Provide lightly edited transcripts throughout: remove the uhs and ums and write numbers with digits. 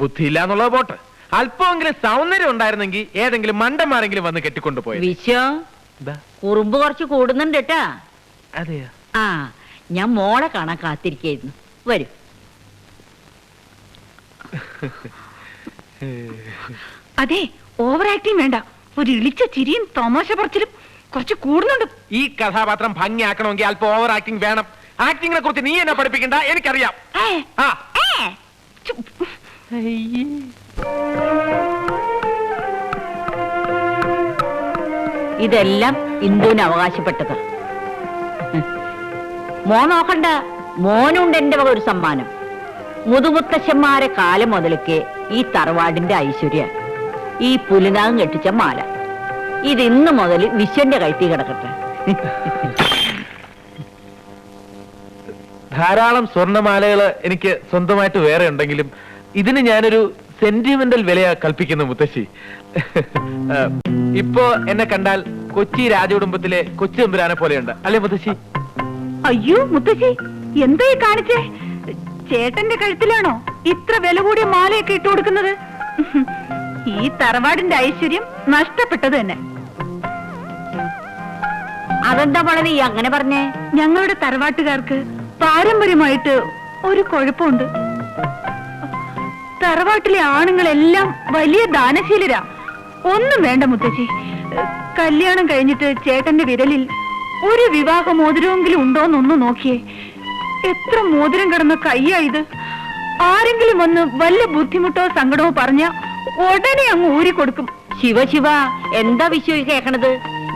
ബുദ്ധിയില്ല എന്നുള്ളത് പോട്ടെ, അല്പമെങ്കിലും സൗന്ദര്യം ഉണ്ടായിരുന്നെങ്കിൽ ഏതെങ്കിലും മണ്ടന്മാരെങ്കിലും വന്ന് കെട്ടിക്കൊണ്ടുപോയി. കുറുമ്പ് കുറച്ച് കൂടുന്നുണ്ട് കേട്ടാ. അതെയോ? ആ, ഞാൻ മോളെ കാണാൻ കാത്തിരിക്കായിരുന്നു. വരും. അതെ, ഓവർ ആക്ടിങ് വേണ്ട. ഒരു ഇളിച്ച ചിരിയും തമാശ പറച്ചിലും കുറച്ച് കൂടുന്നുണ്ട്. ഈ കഥാപാത്രം ഭംഗിയാക്കണമെങ്കിൽ അല്പം ഓവർ ആക്ടിങ് വേണം. ആക്ടിങ്ങിനെ കുറിച്ച് നീ എന്നെ പഠിപ്പിക്കണ്ട, എനിക്കറിയാം. ഇതെല്ലാം ഇന്ദുവിന് അവകാശപ്പെട്ടത്. മോൻ നോക്കണ്ട, മോനുണ്ട് എന്റെ വക ഒരു സമ്മാനം. മുതുമുത്തശ്ശന്മാരെ കാലം മുതലൊക്കെ ഈ തറവാടിന്റെ ഐശ്വര്യ ഈ പുലിനാഗം കെട്ടിച്ച മാല. ഇത് ഇന്ന് മുതൽ വിശ്വന്റെ കഴുത്തി കിടക്കട്ടെ. ധാരാളം സ്വർണ്ണമാലകള് എനിക്ക് സ്വന്തമായിട്ട് വേറെ ഉണ്ടെങ്കിലും ഇതിന് ഞാനൊരു സെന്റിമെന്റൽ വിലയാ കൽപ്പിക്കുന്നു മുത്തശ്ശി. ഇപ്പോ എന്നെ കണ്ടാൽ കൊച്ചി രാജകുടുംബത്തിലെ കൊച്ചു തമ്പുരാനെ പോലെയുണ്ട് അല്ലേ മുത്തശ്ശി? അയ്യോ മുത്തശ്ശി, എന്താ ഈ കാണിച്ചേ? ചേട്ടന്റെ കഴുത്തിലാണോ ഇത്ര വില കൂടിയ മാലയൊക്കെ ഇട്ടു കൊടുക്കുന്നത്? ഈ തറവാടിന്റെ ഐശ്വര്യം നഷ്ടപ്പെട്ടത് തന്നെ. അതെന്താ മോളെ നീ അങ്ങനെ പറഞ്ഞേ? ഞങ്ങളുടെ തറവാട്ടുകാർക്ക് പാരമ്പര്യമായിട്ട് ഒരു കുഴപ്പമുണ്ട്. തറവാട്ടിലെ ആണുങ്ങളെല്ലാം വലിയ ദാനശീലരാ. ഒന്നും വേണ്ട മുത്തശ്ശി, കല്യാണം കഴിഞ്ഞിട്ട് ചേട്ടന്റെ വിരലിൽ ഒരു വിവാഹ മോതിരമെങ്കിലും ഉണ്ടോന്നൊന്ന് നോക്കിയേ. എത്ര മോതിരം കിടന്ന കയ്യാ ഇത്. ആരെങ്കിലും വന്ന് വല്ല ബുദ്ധിമുട്ടോ സങ്കടമോ പറഞ്ഞ ഉടനെ അങ്ങ് ഊരിക്കൊടുക്കും. ശിവ ശിവ, എന്താ വിശ്വ കേക്കണത്?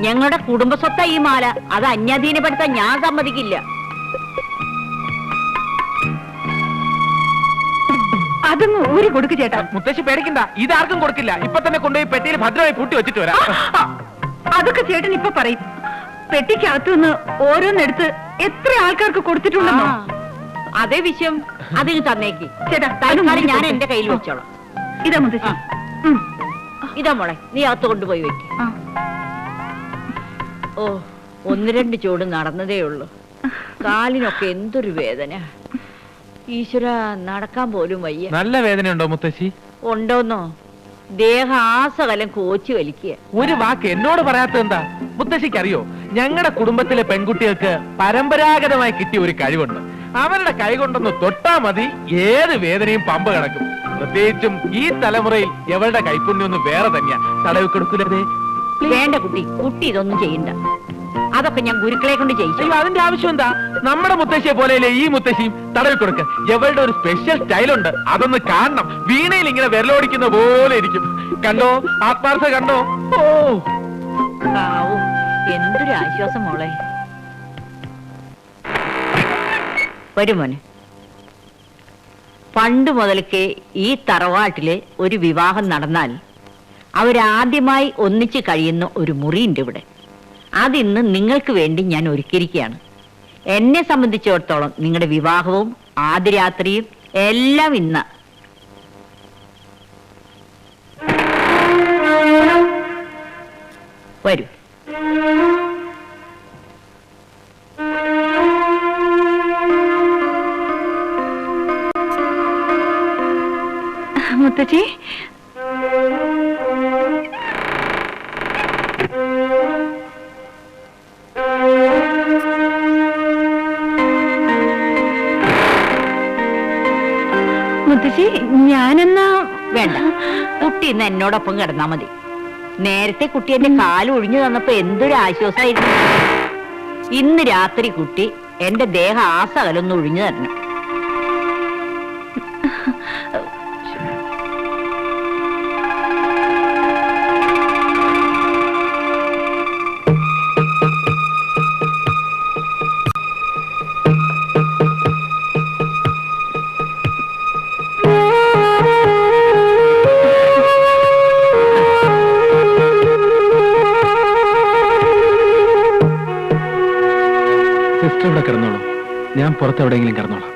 ഞങ്ങളുടെ കുടുംബ സ്വത്താ ഈ മാല. അത് അന്യാധീനപ്പെടുത്താൻ ഞാൻ സമ്മതിക്കില്ല. അതങ്ങ് ഊരി കൊടുക്ക് ചേട്ടാ. മുത്തശ്ശി പേടിക്കണ്ട, ഇതാർക്കും കൊടുക്കില്ല. ഇപ്പൊ തന്നെ കൊണ്ടുപോയി പെട്ടിയിൽ ഭദ്രമായി പൂട്ടി വെച്ചിട്ട് വരാം. അതൊക്കെ ചേട്ടൻ ഇപ്പൊ പറയും. പെട്ടിക്കകത്തുനിന്ന് ഓരോന്നെടുത്ത് എത്ര ആൾക്കാർക്ക് കൊടുത്തിട്ടുണ്ടെന്നോ? അതേ വിഷയം അതിന് തന്നേക്ക് ചേട്ടാ. ഞാൻ എന്റെ കയ്യിൽ വെച്ചോളാം. ഇതാ മുത്തശ്ശി. ഇതാ മോളെ, നീ അകത്ത് കൊണ്ടുപോയി വെക്ക്. ഓ, 1-2 ചൂട് നടന്നതേ ഉള്ളൂ. കാലിനൊക്കെ എന്തൊരു വേദന. ഈശ്വര, നടക്കാൻ പോലും വയ്യ. നല്ല വേദനയുണ്ടോ മുത്തശ്ശി? ഉണ്ടോന്നോ? ദേഹാസകലം കോച്ചി വലിക്കുക. ഒരു വാക്ക് എന്നോട് പറയാത്തത് എന്താ? മുത്തശ്ശിക്ക് അറിയോ, ഞങ്ങളുടെ കുടുംബത്തിലെ പെൺകുട്ടികൾക്ക് പരമ്പരാഗതമായി കിട്ടിയ ഒരു കഴിവുണ്ട്. അവരുടെ കൈ കൊണ്ടൊന്ന് തൊട്ടാ മതി, ഏത് വേദനയും പമ്പ കിടക്കും. പ്രത്യേകിച്ചും ഈ തലമുറയിൽ എവളുടെ കൈപ്പുണ്യം ഒന്ന് വേറെ തന്നെയാ. തടവി കൊടുക്കൂലേ? വേണ്ട കുട്ടി, കുട്ടി ഇതൊന്നും ചെയ്യണ്ട. അതൊക്കെ ഞാൻ ഗുരുക്കളെ കൊണ്ട് ചെയ്യിച്ചു. അതിന്റെ ആവശ്യം എന്താ? നമ്മുടെ മുത്തശ്ശിയെ പോലെയല്ലേ ഈ മുത്തശ്ശിയും. തടവി കൊടുക്ക. എവളുടെ ഒരു സ്പെഷ്യൽ സ്റ്റൈലുണ്ട്, അതൊന്ന് കാണണം. വീണയിൽ ഇങ്ങനെ വിരലോടിക്കുന്ന പോലെ ഇരിക്കും. കണ്ടോ? ആത്മാർത്ഥ കണ്ടോ? ഓ, എന്തൊരു ആശ്വാസം മോളെ. വരുമോനെ, പണ്ട് മുതൽക്കേ ഈ തറവാട്ടില് ഒരു വിവാഹം നടന്നാൽ അവരാദ്യമായി ഒന്നിച്ച് കഴിയുന്ന ഒരു മുറിയുണ്ട് ഇവിടെ. അതിന്ന് നിങ്ങൾക്ക് വേണ്ടി ഞാൻ ഒരുക്കിയിരിക്കുകയാണ്. എന്നെ സംബന്ധിച്ചിടത്തോളം നിങ്ങളുടെ വിവാഹവും ആദ്യ രാത്രിയും എല്ലാം ഇന്ന്. വരൂ. മുത്തശ്ശി, മുത്തശ്ശി, ഞാനെന്നാ വേണ്ട, കുട്ടി ഇന്ന് എന്നോടൊപ്പം കിടന്നാ മതി. നേരത്തെ കുട്ടി എന്റെ കാല് ഒഴിഞ്ഞു തന്നപ്പോ എന്തൊരു ആശ്വാസമായിരുന്നു. ഇന്ന് രാത്രി കുട്ടി എന്റെ ദേഹ ആസകലൊന്ന് ഒഴിഞ്ഞു തരണം. സിസ്റ്റർ ഇവിടെ കിടന്നോളൂ, ഞാൻ പുറത്തെവിടെയെങ്കിലും കിടന്നോളാം.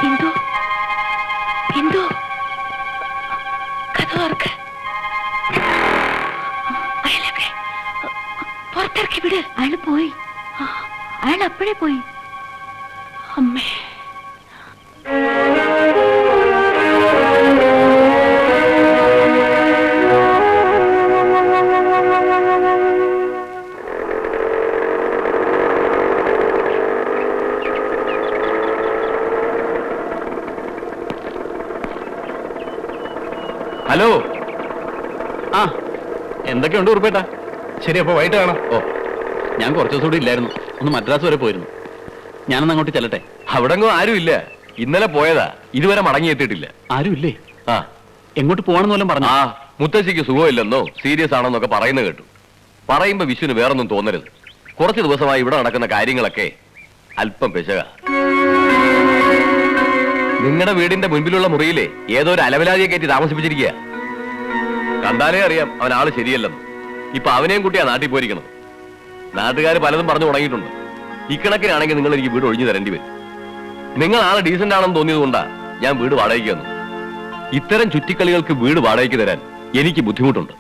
എന്തോ എന്തോ കഥ ഓർക്ക് അയാളൊക്കെ പുറത്തിറക്കി വിട്. അയാൾ പോയി. അയാൾ അപ്പോഴേ പോയി. അമ്മേ. ഹലോ. ആ, എന്തൊക്കെയുണ്ട് ഉറുപ്പേട്ടാ? ശരി, അപ്പൊ വൈകിട്ട് കാണാം. ഓ, ഞാൻ കുറച്ച് ദിവസം കൂടി ഇല്ലായിരുന്നു. ഒന്ന് മദ്രാസ് വരെ പോയിരുന്നു. ഞാനൊന്ന് അങ്ങോട്ട് ചെല്ലട്ടെ. അവിടെങ്ങും ആരുമില്ല. ഇന്നലെ പോയതാ, ഇതുവരെ മടങ്ങിയെത്തിയിട്ടില്ല. ആരുമില്ലേ? ആ, എങ്ങോട്ട് പോകണമെന്ന് വല്ലതും പറഞ്ഞു? ആ, മുത്തശ്ശിക്ക് സുഖമില്ലെന്നോ സീരിയസ് ആണെന്നൊക്കെ പറയുന്നത് കേട്ടു. പറയുമ്പോ വിഷുവിന് വേറൊന്നും തോന്നരുത്. കുറച്ച് ദിവസമായി ഇവിടെ നടക്കുന്ന കാര്യങ്ങളൊക്കെ അല്പം പെശക. നിങ്ങളുടെ വീടിന്റെ മുൻപിലുള്ള മുറിയിലെ ഏതോ ഒരു അലവലാതിയെ കയറ്റി താമസിപ്പിച്ചിരിക്കുക. കണ്ടാലേ അറിയാം അവൻ ആള് ശരിയല്ലെന്ന്. ഇപ്പൊ അവനെയും കുട്ടിയാ നാട്ടിൽ പോയിരിക്കുന്നത്. നാട്ടുകാർ പലതും പറഞ്ഞു തുടങ്ങിയിട്ടുണ്ട്. ഇക്കണക്കിനാണെങ്കിൽ നിങ്ങൾ എനിക്ക് വീട് ഒഴിഞ്ഞു തരേണ്ടി വരും. നിങ്ങൾ ആള് ഡീസന്റ് ആണെന്ന് തോന്നിയതുകൊണ്ടാ ഞാൻ വീട് വാടകയ്ക്ക് തന്നു. ഇത്തരം ചുറ്റിക്കളികൾക്ക് വീട് വാടകയ്ക്ക് തരാൻ എനിക്ക് ബുദ്ധിമുട്ടുണ്ട്.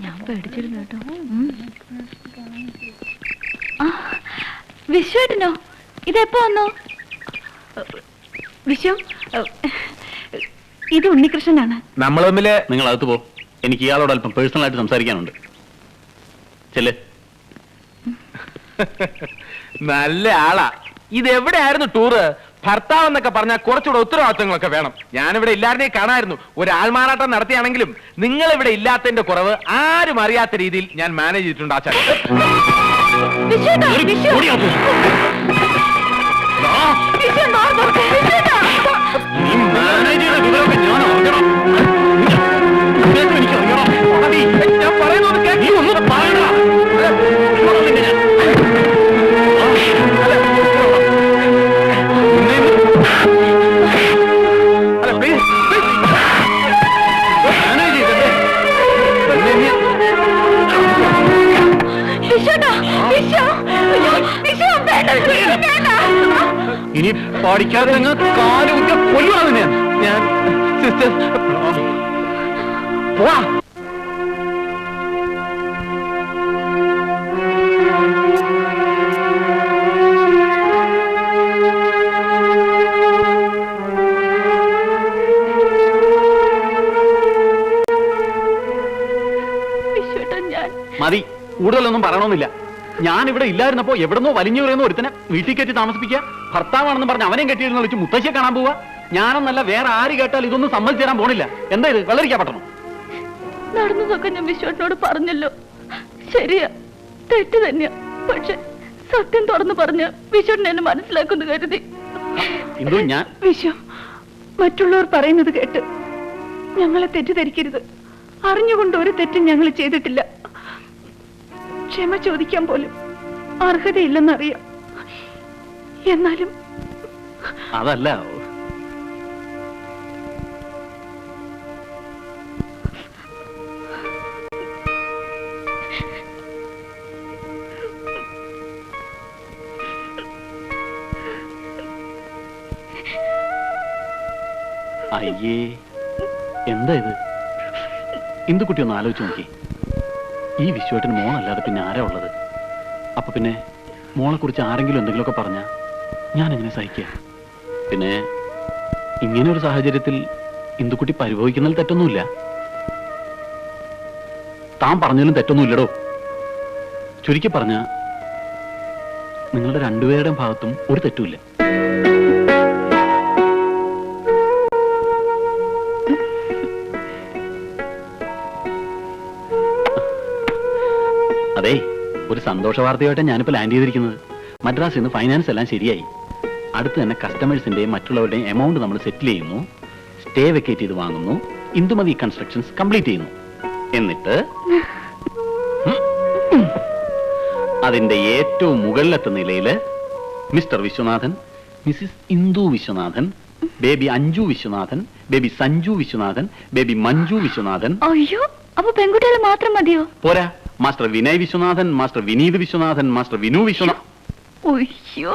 ഞാൻ പേടിച്ചിരുന്നു കേട്ടോ. വിശ്വേട്ടനോ? ഇതെപ്പോ വന്നു? വിശ്വ, ഇത് ഉണ്ണികൃഷ്ണനാണ്. നമ്മൾ തമ്മില് നിങ്ങൾ അകത്ത് പോ. എനിക്ക് ഇയാളോട് അല്പം പേഴ്സണൽ ആയിട്ട് സംസാരിക്കാനുണ്ട്. ചെല്ലേ. നല്ല ആളാ. ഇതെവിടെയായിരുന്നു ടൂറ്? ഭർത്താവ് എന്നൊക്കെ പറഞ്ഞാൽ കുറച്ചുകൂടെ ഉത്തരവാദിത്തങ്ങളൊക്കെ വേണം. ഞാനിവിടെ ഇല്ലാതെ കാണായിരുന്നു. ഒരു ആൾമാറാട്ടം നടത്തിയാണെങ്കിലും നിങ്ങൾ ഇവിടെ ഇല്ലാത്തതിന്റെ കുറവ് ആരും അറിയാത്ത രീതിയിൽ ഞാൻ മാനേജ് ചെയ്തിട്ടുണ്ട്. ആച്ചാ, ഞാൻ പറയുന്നത് കേൾക്കി. ഒന്നും പറയണ്ട. ഇനി പഠിക്കാതെ നിങ്ങൾ കാലുകുത്തി കൊല്ലുവാ. ഞാൻ സിസ്റ്റർ പോവാ. മതി, കൂടുതലൊന്നും പറയണമെന്നില്ല. ഞാൻ ഇവിടെ ഇല്ലായിരുന്നപ്പോ എവിടെന്നോ വലിഞ്ഞു പറയുന്ന ഒരുത്തനെ വീട്ടിൽ കയറ്റി താമസിപ്പിക്കുക, ഭർത്താവാണെന്ന് പറഞ്ഞ് അവനെയും കെട്ടിയിരുന്ന് വിളിച്ച് മുത്തശ്ശിയെ കാണാൻ പോവുക. ഞാനെന്നല്ല വേറെ ആര് കേട്ടാൽ ഇതൊന്നും സമ്മതിച്ചു തരാൻ പോണില്ല. എന്താ ഇത്? വെള്ളരിക്കാൻ പറ്റണം. നടന്നതൊക്കെ ഞാൻ വിശ്വനോട് പറഞ്ഞല്ലോ. ശരിയാ, തെറ്റ് തന്നെയാ. പക്ഷെ സത്യം തുറന്നു പറഞ്ഞ വിശ്വനെ എന്നെ മനസ്സിലാക്കുന്നു കരുതി. ഞാൻ വിശ്വ, മറ്റുള്ളവർ പറയുന്നത് കേട്ട് ഞങ്ങളെ തെറ്റിദ്ധരിക്കരുത്. അറിഞ്ഞുകൊണ്ട് ഒരു തെറ്റും ഞങ്ങൾ ചെയ്തിട്ടില്ല. ക്ഷമ ചോദിക്കാൻ പോലും അർഹതയില്ലെന്നറിയാം. എന്നാലും അതല്ല, അയ്യേ, എന്താ ഇത്? ഇന്ദുക്കുട്ടി ഒന്ന് ആലോചിച്ച് നോക്കി. ഈ വിശ്വേട്ടന് മോളല്ലാതെ പിന്നെ ആരാ ഉള്ളത്? അപ്പൊ പിന്നെ മോളെ കുറിച്ച് ആരെങ്കിലും എന്തെങ്കിലുമൊക്കെ പറഞ്ഞാ ഞാൻ എങ്ങനെ സഹിക്കുക? പിന്നെ ഇങ്ങനെ ഒരു സാഹചര്യത്തിൽ ഇന്ദുക്കുട്ടി പരിഭവിക്കുന്നതിൽ തെറ്റൊന്നുമില്ല. താൻ പറഞ്ഞാലും തെറ്റൊന്നുമില്ലടോ. ചുരുക്കി പറഞ്ഞ നിങ്ങളുടെ രണ്ടുപേരുടെയും ഭാഗത്തും ഒരു തെറ്റുമില്ല. അതെ, ഒരു സന്തോഷ വാർത്തയായിട്ടാണ് ഞാനിപ്പോൾ ലാൻഡ് ചെയ്തിരിക്കുന്നത്. മദ്രാസിൽ നിന്ന് ഫൈനാൻസ് എല്ലാം ശരിയായി. അടുത്ത് തന്നെ കസ്റ്റമേഴ്സിന്റെയും മറ്റുള്ളവരുടെയും എമൗണ്ട് നമ്മൾ സെറ്റിൽ ചെയ്യുന്നു, സ്റ്റേ വെക്കേറ്റ് ചെയ്ത് വാങ്ങുന്നു, ഇന്ദുമതി കൺസ്ട്രക്ഷൻസ് കംപ്ലീറ്റ് ചെയ്യുന്നു. എന്നിട്ട് അതിന്റെ ഏറ്റവും മുകളിലത്തെ നിലയില് mister Viswanathan, Mrs Indu Viswanathan, baby Anju Viswanathan, baby Sanju Viswanathan, baby Manju Viswanathan. അയ്യോ, അപ്പൊ പെൺകുട്ടികൾ മാത്രം മതിയോ? പോരാ, master Vinay Viswanathan, master Vineeth Viswanathan, master Vinu Viswanathan. അയ്യോ